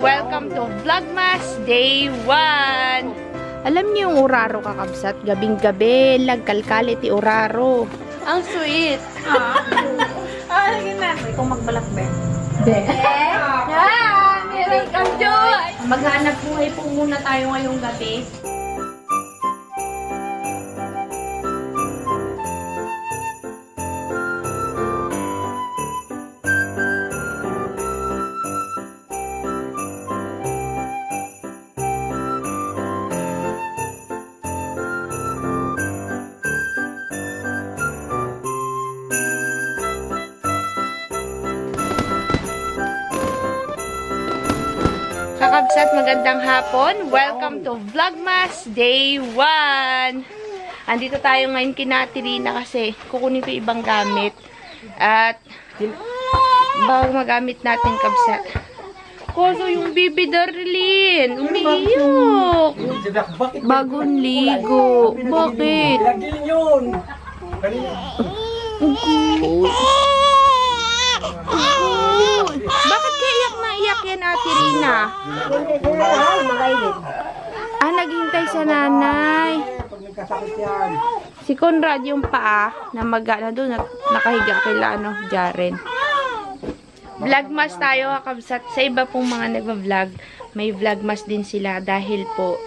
Welcome to Vlogmas Day 1! Alam niyo yung uraro kakabsat? Gabing-gabi, lagkalkal iti uraro. Ang sweet! Lagyan na. Kung magbalak ba? Hindi. Meron kang joy! Maghanap buhay po muna tayo ngayong gabi. Kakabsat, magandang hapon. Welcome to Vlogmas Day 1. Andito tayo ngayon kina Tirina kasi kukunin ko ibang gamit. At bago magamit natin kabsat. Koso yung baby Darlene. Umiiyok. Bagong ligo. Bakit? Lagyan yun. Bakit kaya iyak na iyak yan, Ate Rina? Naghihintay sa nanay. Pag nagkasakit yan. Si Conrad yung paa na na doon, nakahiga kila Jaren. Vlogmas tayo kakabsat. Sa iba pong mga nagva-vlog, may vlogmas din sila dahil po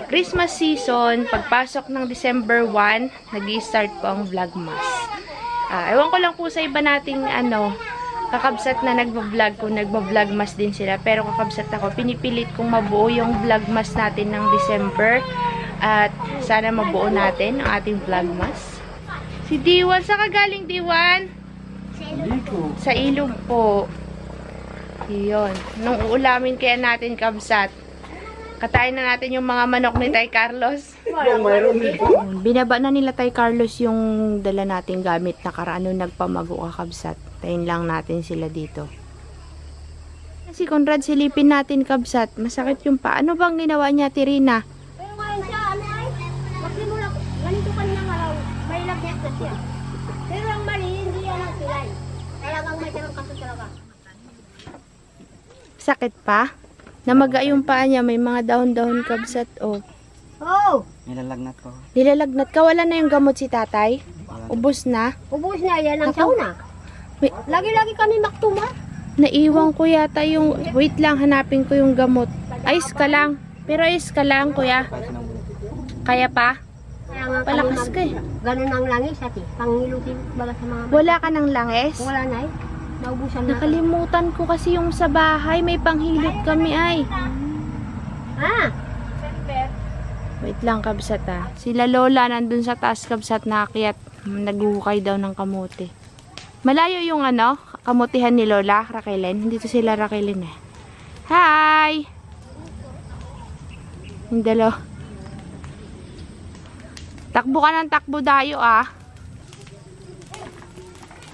Christmas season, pagpasok ng December 1, nag-i-start po ang vlogmas. Ewan ko lang po sa iba nating kakabsat na nagva-vlog kung nagva-vlogmas din sila. Pero kakabsat ako, pinipilit kong mabuo yung vlogmas natin ng December. At sana mabuo natin ang ating vlogmas. Si Diwan, saan ka galing, Diwan? Sa ilog po. Iyon. Nung uulamin kaya natin kabsat, katayin na natin yung mga manok ni Tay Carlos. Binaba na nila Tay Carlos yung dala nating gamit na karaan nung nagpamago kakabsat. Tayin lang natin sila dito. Si Conrad, silipin natin kabsat. Masakit yung paa. Ano bang ginawa niya, Tirina? Pero ngayon siya, magsimula, ganito kanyang araw, may lakyat na siya. Pero ang mali, hindi yan ang silay. Talagang may tanong kaso talaga. Sakit pa? Namaga yung paa niya. May mga dahon-dahon kabsat. Oh. Nilalagnat ko. Nilalagnat ka. Wala na yung gamot si tatay? Ubus na? Ubus na yan ang sauna. Lagi-lagi kami maktuma. Naiwan ko yata yung... Wait lang, hanapin ko yung gamot. Ice ka lang. Pero ice ka lang, kuya. Kaya pa? Palakas ka eh. Ganun ang langis ati. Pangilutin baga sa mga... Wala ka ng langis? Wala na eh. Naubusan na. Nakalimutan ko kasi yung sa bahay. May panghilot kami ay. Wait lang kabsat ah. Sila Lola nandun sa taas kabsat na akyat. Naghuhukay daw ng kamote. Malayo yung kamutihan ni Lola, Raquelen. Dito sila Raquelen eh. Hi! Yung dalaw. Takbo ka ng takbo dayo ah.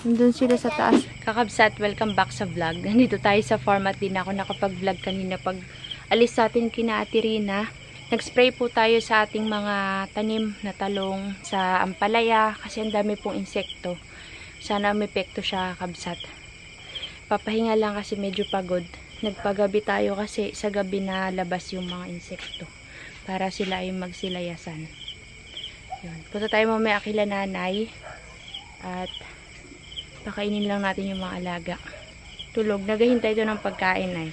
Nandun sila sa taas. Kakabsat, welcome back sa vlog. Nandito tayo sa farm at din ako nakapag-vlog kanina pag alis sa atin kina Ate Rina. Nag-spray po tayo sa ating mga tanim na talong sa ampalaya kasi ang dami pong insekto. Sana may epekto siya kabsat. Papahinga lang kasi medyo pagod. Nagpagabi tayo kasi sa gabi na labas yung mga insekto. Para sila ay magsilayasan. Yun. Punta tayo mamaya kila nanay. At pakainin lang natin yung mga alaga. Tulog. Naghahintay doon ng pagkain ay.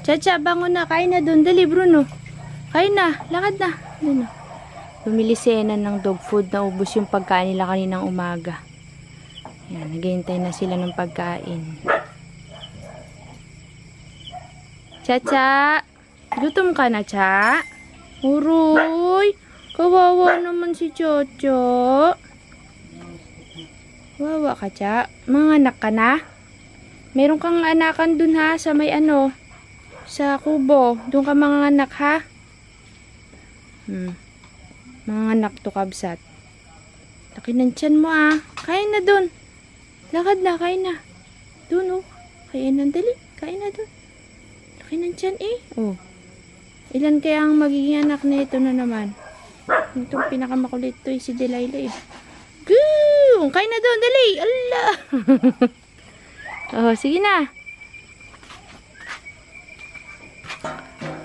Chacha, bangon na. Kain na doon. Dali Bruno. Kain na. Lakad na. Doon na. Bumili si Enan ng dog food. Naubos yung pagkain nila kaninang umaga. Yan, naghihintay na sila ng pagkain. Chacha, gutom ka na, Cha? Uroy, kawawa naman si Chocho. Kawawa ka, Cha? Mga anak ka na? Meron kang anakan dun ha, sa may sa kubo. Doon ka mga anak ha? Mga anak to kabsat. Laki ng tiyan mo ah. Kain na dun. Lakad na, kain na. Doon, oh. Kain na, dali. Kain na doon. Laki ng tiyan, eh. Oh. Ilan kaya ang magiging anak na ito na naman? Itong pinakamakulit to, si Delilah, eh. Goo! Kain na doon, dali. Allah! Oh, sige na.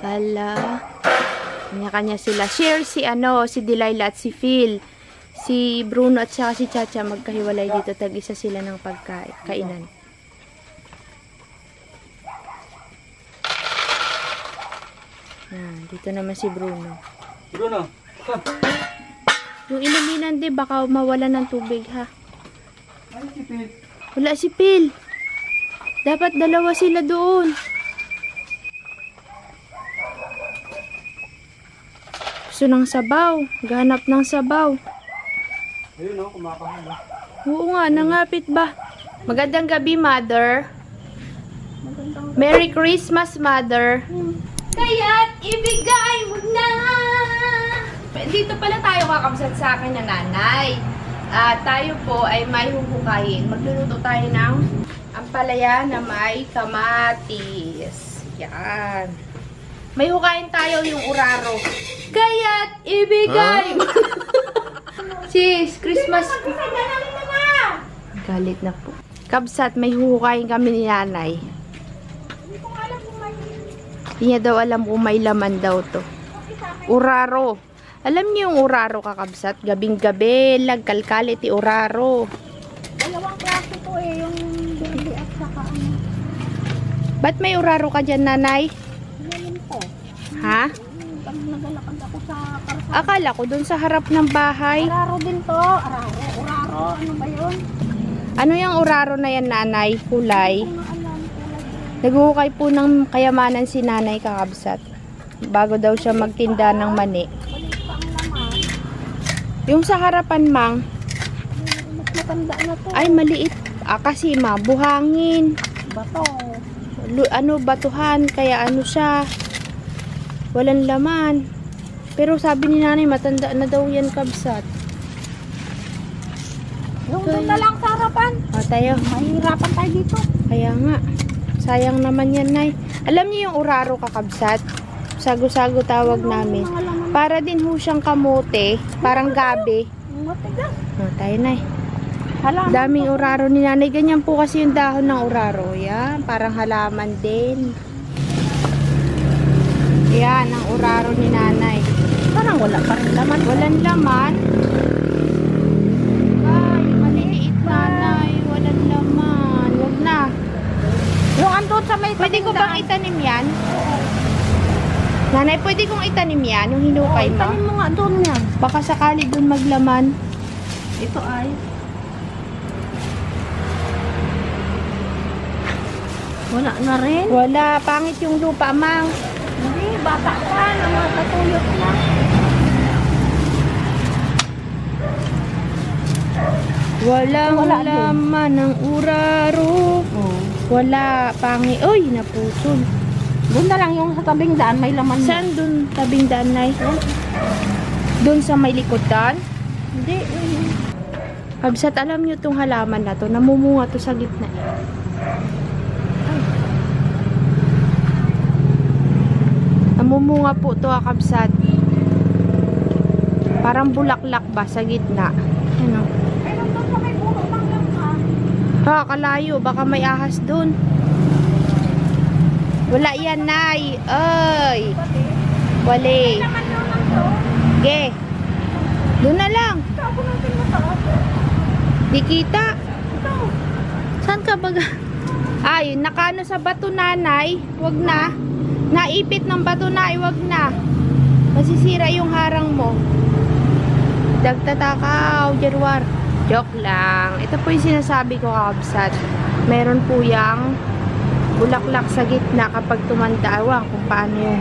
Hala. Kanya-kanya sila. Share si Delilah at si Phil. Si Bruno at saka si Chacha magkahiwalay dito. Tag-isa sila ng pagkainan. Yan, dito naman si Bruno. Bruno. Yung inuminan din, baka mawala ng tubig ha. Ay, si Phil. Wala si Phil. Dapat dalawa sila doon. Gusto ng sabaw. Ganap ng sabaw. Ayun o, kumakahal. Oo nga, nangapit ba? Magandang gabi, Mother. Merry Christmas, Mother. Kaya't ibigay mo na. Dito pala tayo kakabsat sa akin na nanay. Tayo po ay may huhukayin. Magluluto tayo ng ampalaya na may kamatis. Yan. May hukayin tayo yung uraro. Kaya't ibigay mo. Sis, Christmas. Galit na po. Kabsat, may huhukayin kami ni nanay. Hindi niya daw alam kung may laman daw to. Uraro. Alam niyo yung uraro, kakabsat? Gabing-gabi, lagkalkal, iti uraro. Dalawang klase to eh, yung baby at saka ano. Ba't may uraro ka dyan, nanay? Ngayon po. Ha? Pag nagalakad ako sa karsa. Akala ko dun sa harap ng bahay. Uraro din to. Uraro. Ano ba yun? Ano yung uraro na yan, nanay? Kulay. Kung alam, kulay. Naghuhukay po ng kayamanan si nanay, kakabsat. Bago daw siya magtinda ng mani. Kulit pa ang laman. Yung sa harapan, mang, Mas matanda na to. ay maliit. Kasi buhangin. Bato. Batuhan. Kaya ano siya. Walang laman. Pero sabi ni nanay, matanda na daw yan, kabsat. Yung doon na lang sa harapan. O, tayo. Mahirapan tayo dito. Kaya nga. Sayang naman yan, nay. Alam niyo yung uraro, kakabsat? Sago-sago tawag namin. Mga laman. Para din ho siyang kamote. Parang gabi. Matigas. O, tayo, nay. Halaman. Daming uraro ni nanay. Ganyan po kasi yung dahon ng uraro. Yan. Parang halaman din. Yan, ang uraro ni nanay. Parang wala pa rin laman. Walang laman. Ay, maliliit nanay. Walang laman. Wag na. Yung andun sa may Pwede ko bang itanim yan? Nanay, pwede kong itanim yan? Yung hinukay mo? Itanim mo nga doon yan. Baka sakali dun maglaman. Ito ay. Wala na rin. Wala. Pangit yung lupa, mang. Hindi, bata pa. Namatutuyot na. Walang Wala din. laman ng uraro. Wala. Pangit. Uy, naputol. Doon na lang yung sa tabing daan, may laman. Saan dun tabing daan, nay? Dun sa may likodan? Hindi. Kabsat, alam nyo itong halaman na to. Namumunga to sa gitna. Namumunga po to, kabsat. Parang bulaklak ba sa gitna? Ano? Ay, nandun sa may puno ng laman. Kalayo. Baka may ahas dun. Wala yan, nay. Ay. Wali. Laman doon lang to. Ge. Doon na lang. Ito ako natin mataas. Di kita. Ito. Saan ka baga? Ay, nakano sa bato, nanay. Wag na. Naipit ng bato, nay. Wag na. Masisira yung harang mo. Dagtatakaw, Jerwar. Joke lang. Ito po yung sinasabi ko, kabsat. Meron po yung bulaklak sa gitna kapag tumanda. Ewan kung paano yun.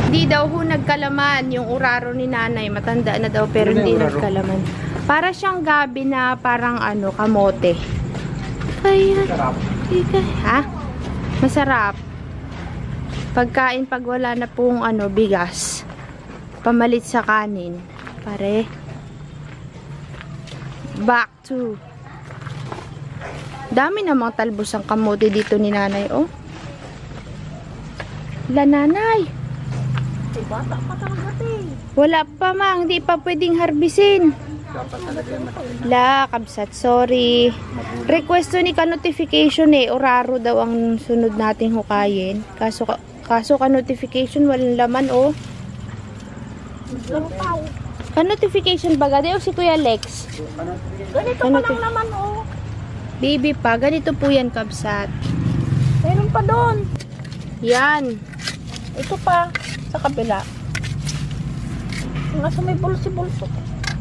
Hindi daw ho nagkalaman yung uraro ni nanay. Matanda na daw pero Ano hindi yung uraro? nagkalaman. Para siyang gabi na parang ano, kamote. Kaya, Sarap. ha? Masarap. Pagkain pag wala na pong ano, bigas. Pamalit sa kanin. Pare. Back to. Dami namang talbos ang kamote dito ni nanay, oh. La, nanay. Ay, bata pa talaga eh. Wala pa, mang. Hindi pa pwedeng harbisin. La, kabsat, sorry. Request to ni ka-notification eh. Oraro daw ang sunod nating hukayin. Kaso ka-notification walang laman oh. Lampaw. Ka-notification baga daw si Kuya Lex. Ganito pa lang naman, oh. Baby pa. Ganito po yan, kabsat. Meron pa doon. Yan. Ito pa, sa kabila. Nasa may bulsi-bulso.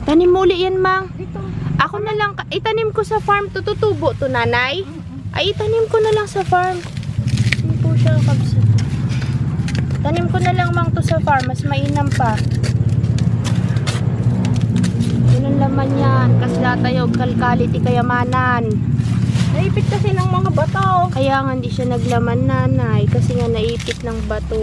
Tanim muli yan, Mang. Dito. Ako na lang, itanim ko sa farm. Tutubo to, nanay. Ay, itanim ko na lang sa farm. Hindi po siya, kabsat. Tanim ko na lang, Mang, to sa farm. Mas mainam pa. Yun ang laman yan. Kasla tayo, kalkaliti kayamanan. Naipit kasi ng mga bato. Kaya nga hindi siya naglaman, nanay. Kasi nga naipit ng bato.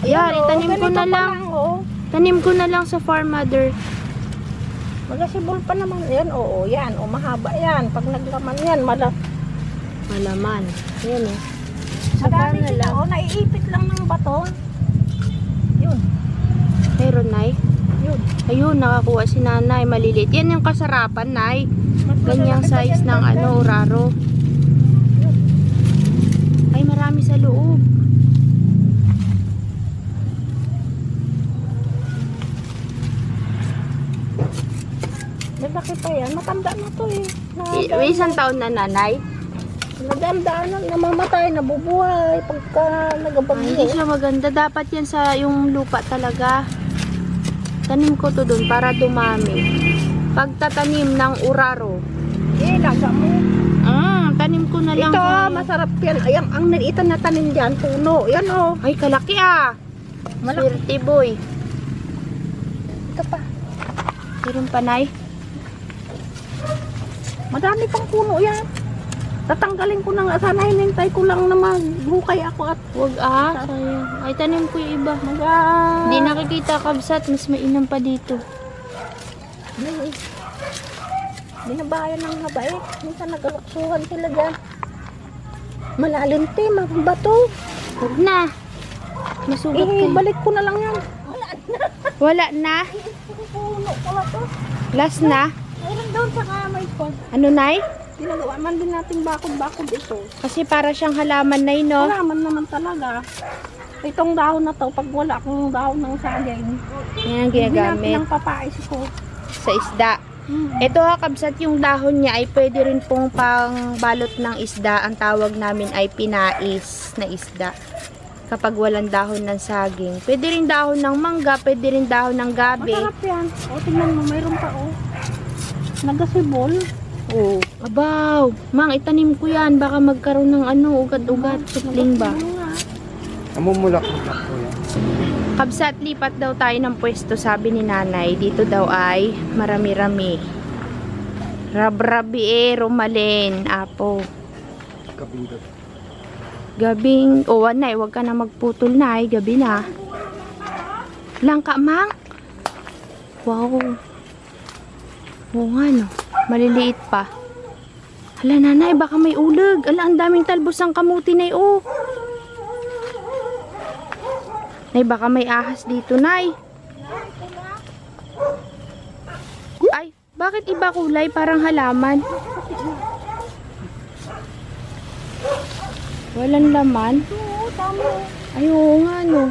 Ayan, itanim ko na lang. Oh. Tanim ko na lang sa farm, mother. Magasibol pa naman. Yan, oo, yan. O, mahaba yan. Pag naglaman yan, Malaman. Ayan eh. Sa farm madami na sila. lang. O, naiipit lang ng bato. Yun. Meron, nay. Yun. Ayun, nakakuha si nanay. Maliliit. Yan yung kasarapan, nay. Mas Ganyang malalaki pa size yan, ng banda. oraro. Ay, marami sa loob. Lalaki pa yan. Matanda na to eh. May isang taon na, nanay. Nadaan namamatay, nabubuhay pagka Ay, nagabagyo. hindi siya maganda. Dapat yan sa yung lupa talaga. Tanim ko to dun para dumami. Pagtatanim ng uraro. Laga mo. Tanim ko na lang. Ito, sa- masarap yan. Ayan, ang ito na tanim dyan, puno. Yan oh. Ay, kalaki ah. Malaki. Swerte boy. Ito pa. Meron pa, nay. Madami pang puno yan. Tatanggalin ko na nga. Sana hinintay ko lang na maghukay ako at Huwag ah. Sayang. Ay, tanim ko yung iba. mag- Hindi nakikita kabsat. Mas mainam pa dito. Binabayan ng haba eh. Minsan nagalaksuhan sila dyan. Malalim te, mabato. Huwag na. Masugat ka. Balik ko na lang yan. Wala na. Puno pala to. Last na. Mayroon doon sa kamay ko. Ano, nay? Ginagawa man din natin bakod-bakod ito. Kasi para siyang halaman na yun, no? Halaman naman talaga. Itong dahon na to, pag wala akong dahon ng saging, Yan ang hindi natin ginagamit ang papais ko. sa isda. Ito ha, kabsat, yung dahon niya ay pwede rin pong pang balot ng isda. Ang tawag namin ay pinais na isda. Kapag walang dahon ng saging. Pwede rin dahon ng mangga, pwede rin dahon ng gabi. Masarap yan. O, tingnan mo, mayroon pa o. Nagasibol. Oh, abaw. Mang, itanim ko yan. Baka magkaroon ng ugat-ugat. Supling ba? Namumulak-mulak po yan. Kabsat, lipat daw tayo ng pwesto, sabi ni nanay. Dito daw ay marami-rami. Rabrabi rumalin. Apo. Kabindot. Gabing, nay, huwag ka na magputol na, gabi na. Langka, mang? Wow. Oo nga, no. Maliliit pa. Hala, nanay, baka may ulag. Ala, ang daming talbos ng kamuti, nay, oh. Nay, baka may ahas dito, nay. Ay, bakit iba kulay? Parang halaman. Walang laman. Oo, tama. Ay, oo nga, no.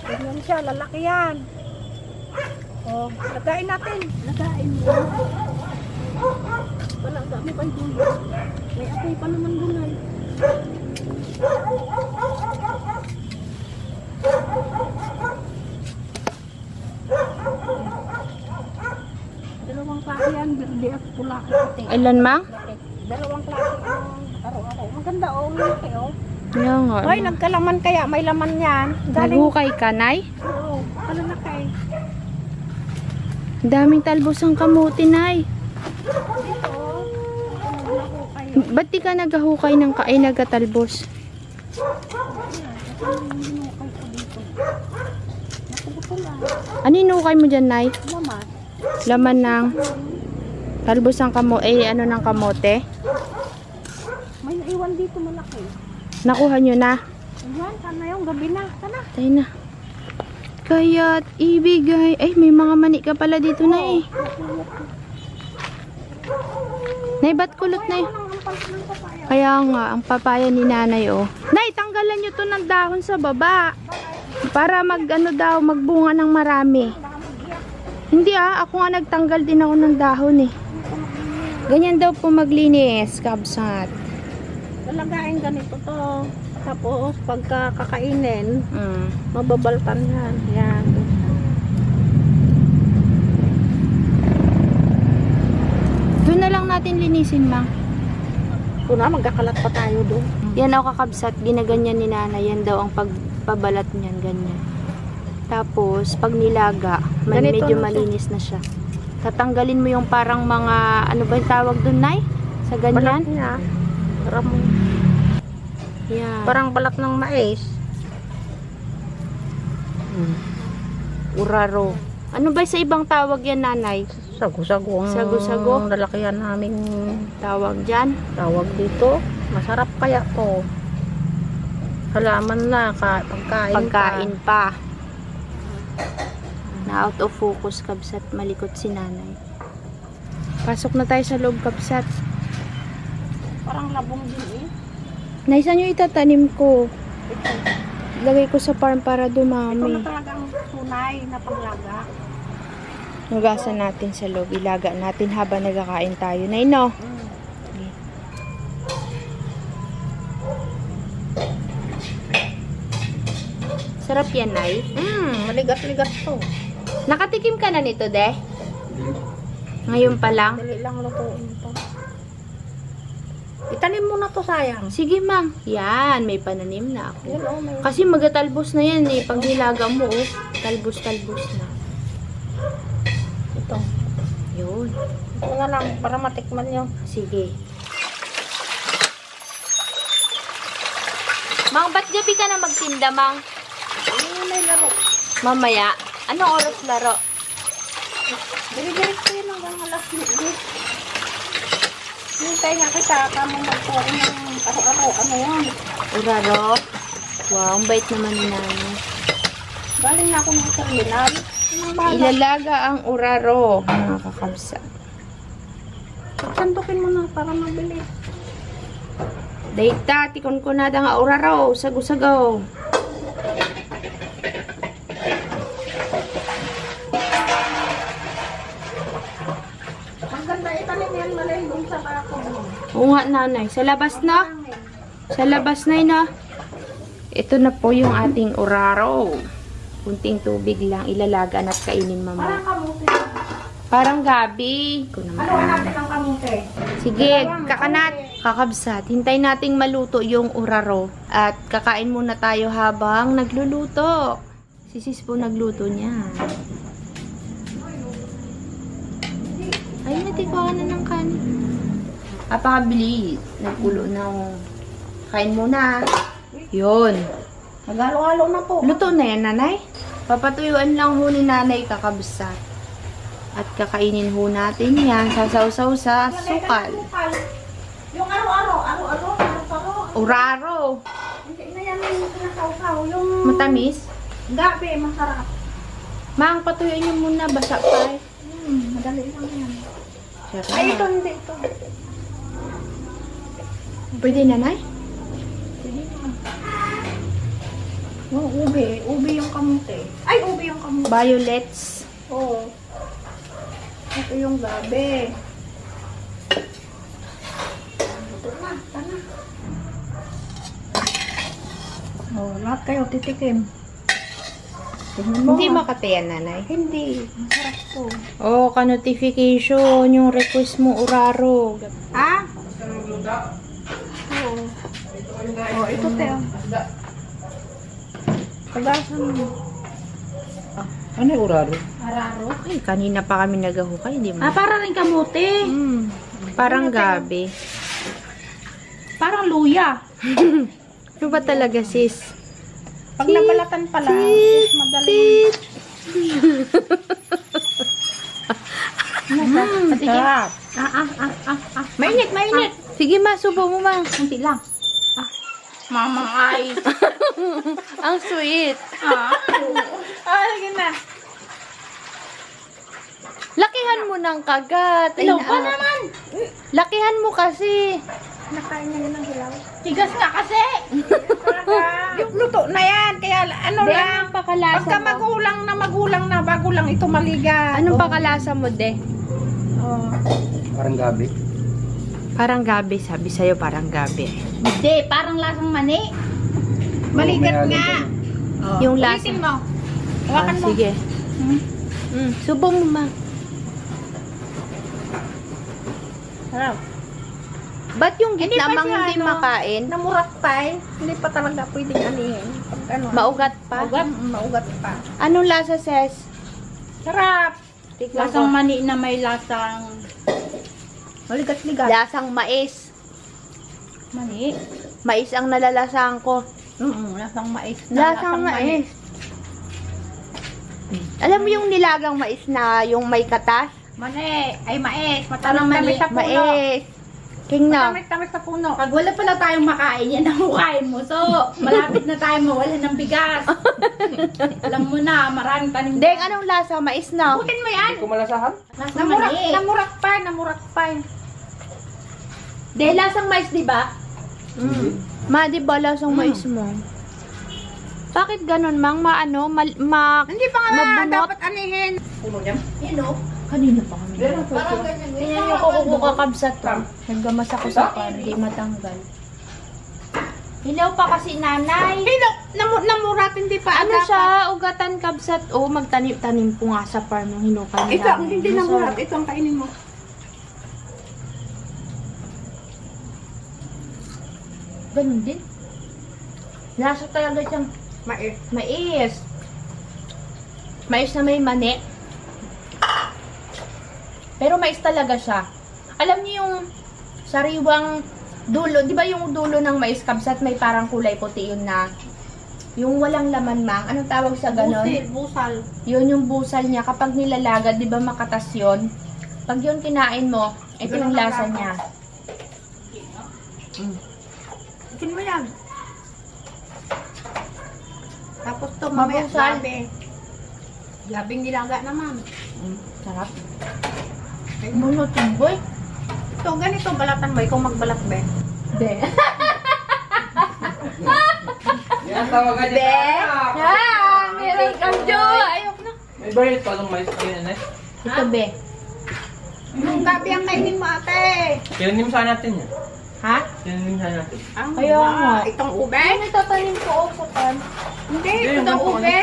Tignan siya, lalaki yan. O, lagain natin. Lagain mo. Wala, dami pa yung dulo. May apoy pa naman doon. Dalawang klase yan, birde at pula at puti. Ilan, mang? Dalawang klase ang araw-araw. Maganda o, laki o. Yan nga. Hoy, nagkalaman kaya, may laman yan. Galing, Naghukay ka, nay? oo, kalalaki. Daming talbos ang kamuti, nay. Nahukay. Ba't di ka naghahukay ng nagatalbos? Ano inukay mo dyan, nay? Laman. Laman ng talbos ng ng kamote? May naiwan dito malaki. Nakuha nyo na. Ayan, sana yung gabi na. Sana. Tayo na. Kaya't ibigay. Ay, may mga mani ka pala dito na eh. Nay, ba't kulot na eh? Kaya nga, ang papaya ni nanay oh. Nay, tanggalan nyo to ng dahon sa baba. Para magbunga ng marami. Hindi ako nga nagtanggal din ako ng dahon eh. Ganyan daw po maglinis, kabsat. Lalagain ganito to. Tapos, pagka kakainin, mababaltan yan. Yan. Doon na lang natin linisin, Mang. Kuna, magkakalat pa tayo doon. Yan ako kabsat, ginaganyan ni nanay. Yan daw ang pagpabalat niyan, ganyan. Tapos, pag nilaga, Ganito medyo na siya. malinis na siya. Tatanggalin mo yung parang mga, ano ba yung tawag doon, Nay? Sa Balat ganyan? niya. Yan. Parang balat ng mais. Uraro. Ano ba sa ibang tawag yan, nanay? Sago-sago. Sago-sago? Lalakihan namin Tawag dyan? tawag dito. Masarap kaya to. Halaman na, Pagkain pa. Na out of focus, kabsat. Malikot si nanay. Pasok na tayo sa loob, kabsat. Parang labong din eh. Nay, saan yung itatanim ko? Lagay ko sa farm para Ito dumami. na talagang tunay na paglaga. Hugasan natin sa loob. Ilaga natin habang nagkakain tayo. Nay, no? Okay. Sarap yan, Nay. Maligat-ligat to. Nakatikim ka na nito, de? Ngayon pa lang? Dali lang lutuin to. Itanim mo na to, sayang. Sige, Mang. Yan, may pananim na ako. Yan, oh, may... Kasi magatalbos na yan eh. Pag nilaga mo, oh, talbos-talbos na. Ito. Yun. Ito na lang, para matikman nyo. Sige. Mang, ba't gabi ka na magtinda, Mang? Ay, may laro. Mamaya. Anong oras laro? Dili-dirit ko yun hanggang alas 10. Hintay nga kita, kamong magtuwa ng araw-araw. Ano yan? Uraro. Wow, ang bait naman ni nanay. Galing na ako ng terminal. Anong bahala? Ilalaga ang uraro, mga kakabsa. Sandukin mo na para mabilis. Dayta, tikon ko na nga uraro. Sago-sagaw. Maganda itanim yan malay dun sa bako mo. Oo nga, nanay. Sa labas na. Sa labas na yun, ah. Ito na po yung ating uraro. Kunting tubig lang. Ilalaga at kainin mamaya. Parang kamuti. Parang gabi. Ko naman. Haluan natin ang kamuti. Sige, kakanat. Kakabsat. Hintay nating maluto yung uraro. At kakain muna tayo habang nagluluto. Si sis po nagluto niya. Ay, natikuha na ng kanin. Apakabilis. Nagkulo na. Kain muna. Yun. Magalo-halo na po. Luto na yan, nanay. Papatuyuan lang ho ni nanay kakabsat. At kakainin ho natin yan. Sasaw-saw sa sukal. Yung araw-araw. Uraro. Hindi na yan yung pinasawsaw. Yung Matamis. gabi, masarap. Mang, patuyuin niyo muna. Basa pa eh. Madali lang yan. Sarap. Ay, ito hindi ito. Pwede, nanay? Oh, ube. Ube yung kamuti. Ay, ube yung kamuti. Violets. Oo. Ito yung gabi. Ito na, tana. Oh, lahat kayo titikim. Tingnan mo. Hindi ah. makate yan, nanay. Hindi. Masarap to. Oh, ka-notification. Yung request mo, uraro. Ah? Oo. Oh, ito tayo. Pagasan mo. Ano yung uraro? Araro. Ay, kanina pa kami nagahukay. Hindi mo. Para rin kamuti. Parang gabi. Parang luya. Ano ba talaga, sis? Pag nabalatan pala, is madaling. Mamang ice. Ang sweet. Lagi na. Lakihan mo ng kagat. Ay, Ilaw pa naman. Lakihan mo kasi. Nakain niya ng hilaw. Tigas nga kasi. Yung luto na yan. Kaya ano De, lang. anong pakalasa Pagka mo? magulang na bago lang ito maliga. Anong pakalasa mo, De? Parang gabi. Parang gabi. Sabi sa'yo, parang gabi. Hindi, parang lasang mani. Maligat nga. Yung lasa. Ulitin mo. Ah, Hawakan mo. sige. Subo mo, ma. Sarap. Ba't yung Hindi gitna pa mang siya, hindi ano, makain? Namurak pa eh. Hindi pa talaga pwedeng anihin. Pag ano. Maugat pa? Maugat? Maugat pa. Anong lasa, Ses? Sarap. Tikman Lasang ko. mani na may lasang maligat-ligat. Lasang mais. Mani? Mais ang nalalasahan ko. Lasang mais. Lasang mais. Alam mo yung nilagang mais na yung may katas? Mani. Ay, mais. Matamis sa puno. Mais. King na. Matamis sa puno. Pag wala pala tayong makain, yan ang hukain mo. So, malapit na tayo mawala ng bigas. Alam mo na, maraming tanim. Deng, anong lasa? Mais na. Butin mo yan. Hindi ko malasahan. Lasang mani. Namurak pa. De, lasang mais, di ba? Ma, di ba lasang mais mo? Bakit ganun, Mang? Hindi pa nga Mabunot? dapat anihin. Puno niya? Yan o. Kanina pa kami. Parang ganyan. Tingnan yung kukuko kakabsat to. Naggamas ako sa pan, di matanggal. Hilaw pa kasi nanay. Hilo, namurat hindi pa. Ano siya? Ugatan kabsat. O, magtanim-tanim po nga sa farm yung hinukay nila. Ito, ang hindi namurat. Ito ang kainin mo. Ganun din. Lasa talaga siyang Mais. mais. Mais na may mani. Pero mais talaga siya. Alam niyo yung sariwang dulo, di ba yung dulo ng mais kabsat may parang kulay puti yun na yung walang laman, Mang? Anong tawag sa ganon? Busal. Yun yung busal niya. Kapag nilalagad, di ba makatas yun? Pag yun kinain mo, ito yung lasa niya. Ikin mo yan. Tapos to, mamaya Mabusal. gabi. Gabing nilaga naman. Sarap. Muno tumboy. Ito, ganito balatan mo. Ikaw magbalat ba? De. Yan tawagan niya. Ah, meron kang joy. Ayok na. May bayad pa ng mais kayo na. Ito, be. Yung gabi ang kainin mo, ate. Kinanim sana natin yan. Ha? Kinanim sana natin. Ang Kaya nga. Itong ube? Ano tatanim ko sa pan? Hindi, Hindi, itong yung ube.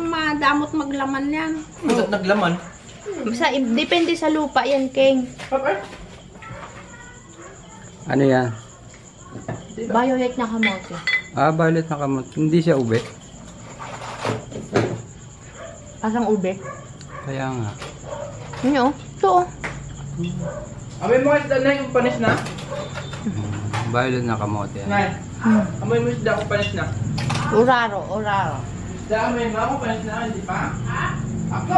Madamot maglaman yan. Ba't naglaman? Basta, depende sa lupa yan, King. Ano yan? Violet na kamote. Violet na kamot. Hindi siya ube. Pasang ube. Kaya nga. Ano? Ito, oh. Amoy mo isda na yung panis na? Violet na kamote. Nay, amoy mo isda kung panis na? Uraro. Isda amoy mo kung panis na, hindi pa? Ako!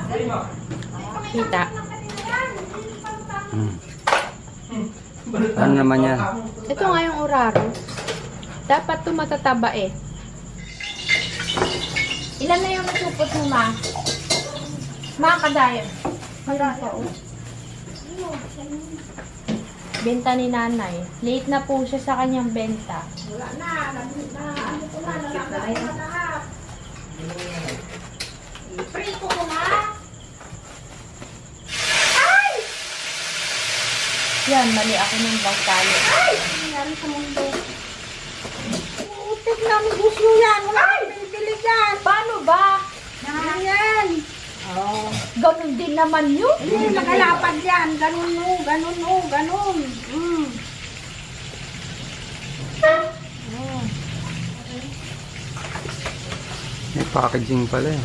Ay mo. Kita. Ano naman yan? Ito nga yung uraro. Dapat ito matataba eh. Ilan na yung nasupot mo, Ma? Mga kadayon. Mayroon pa, oh. Benta ni nanay. Late na po siya sa kanyang benta. Wala na. Ano ko na, nalaman ko na. Prito ko na. Yan, mali ako ng bangkali. Ay! Ano nangyari sa mundo? Utik na, gusto yan. Wala kang pinipili dyan. Paano ba? Yan. Oh, ganun din naman yun. Hindi, nakalapad yan. Ganun no, ganun no, ganun. May packaging pala eh.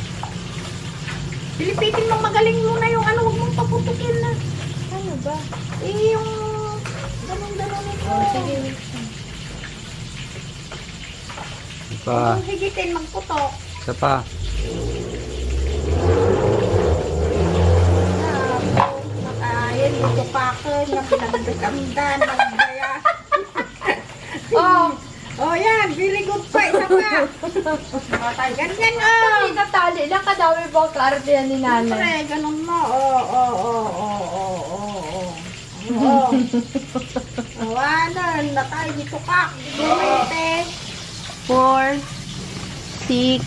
Pilipitin mo, magaling muna yung ano, huwag mong paputukin na. Ano ba? Yung ganun ito. Oh, sige. Pa, Huwag mong higitin, magputok. isa pa. Makain. Ito pa ako, na pinagdakamdan, nagbaya. Oh, yan, very good pa, isa pa. Ganyan, oh. Itatali lang kadami bang karte yan ni nanay. Siyempre, ganun mo. Ano, nakay dito ka. Bumete. 4, 6,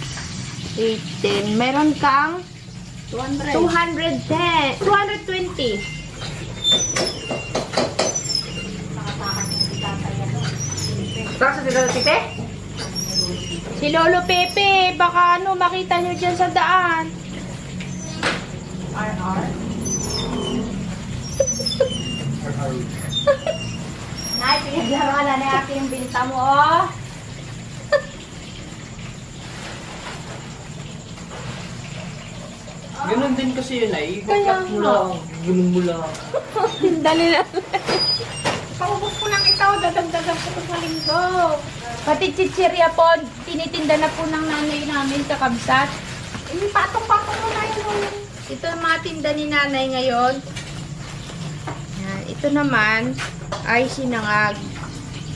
8, 10. Meron kang 200. 210. 220. Saan sa sila tite? Si Lolo Pepe, baka ano, makita nyo dyan sa daan. Nay, pinaglaro na ate yung binta mo, oh. Ganun din kasi yun ay. Kaya Ipapak mo lang. Ganun mo lang. Dali lang. Paubos ko lang ito, dadagdagan ko ito sa linggo. Pati chichirya po, tinitinda na po ng nanay namin kakabsat. Patong-patong mo na yun. Ito ang mga tinda ni nanay ngayon. Yan. Ito naman ay sinangag.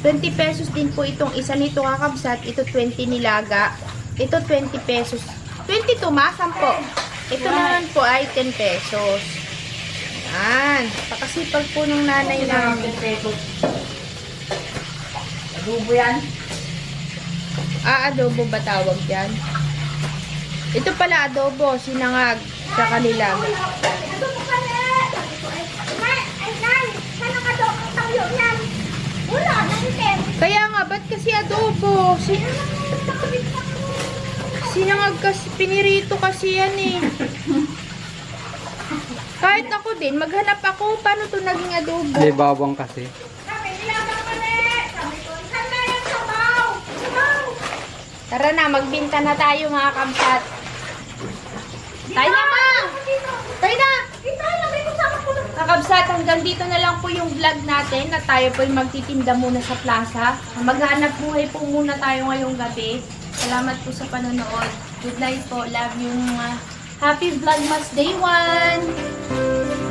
20 pesos din po itong isa nito kakabsat. Ito 20 nilaga. Ito 20 pesos. 20 tumasan po. Ito naman po ay 10 pesos. Yan. Pakasipag po ng nanay namin. Adobo yan. Adobo ba tawag yan? Ito pala adobo, sinangag sa kanila. Adobo ka na. Ay, Nay, saan ang adobo tayo yan? Wala, nangitin. Kaya nga, ba't kasi adobo? Sinangag kasi, pinirito kasi yan eh. Kahit ako din, maghanap ako, paano to naging adobo? May bawang kasi. Sabi, ilaban ka na. Sabi ko, saan na yung sabaw? Sabaw. Tara na, magbinta na tayo mga kamsat. Tayo na ma! Tayo na! Dito, lagay ko sa ako. Kakabsat, hanggang dito na lang po yung vlog natin na tayo po magtitinda muna sa plaza. Maghanap buhay po muna tayo ngayong gabi. Salamat po sa panonood. Good night po. Love you mga Happy Vlogmas Day 1!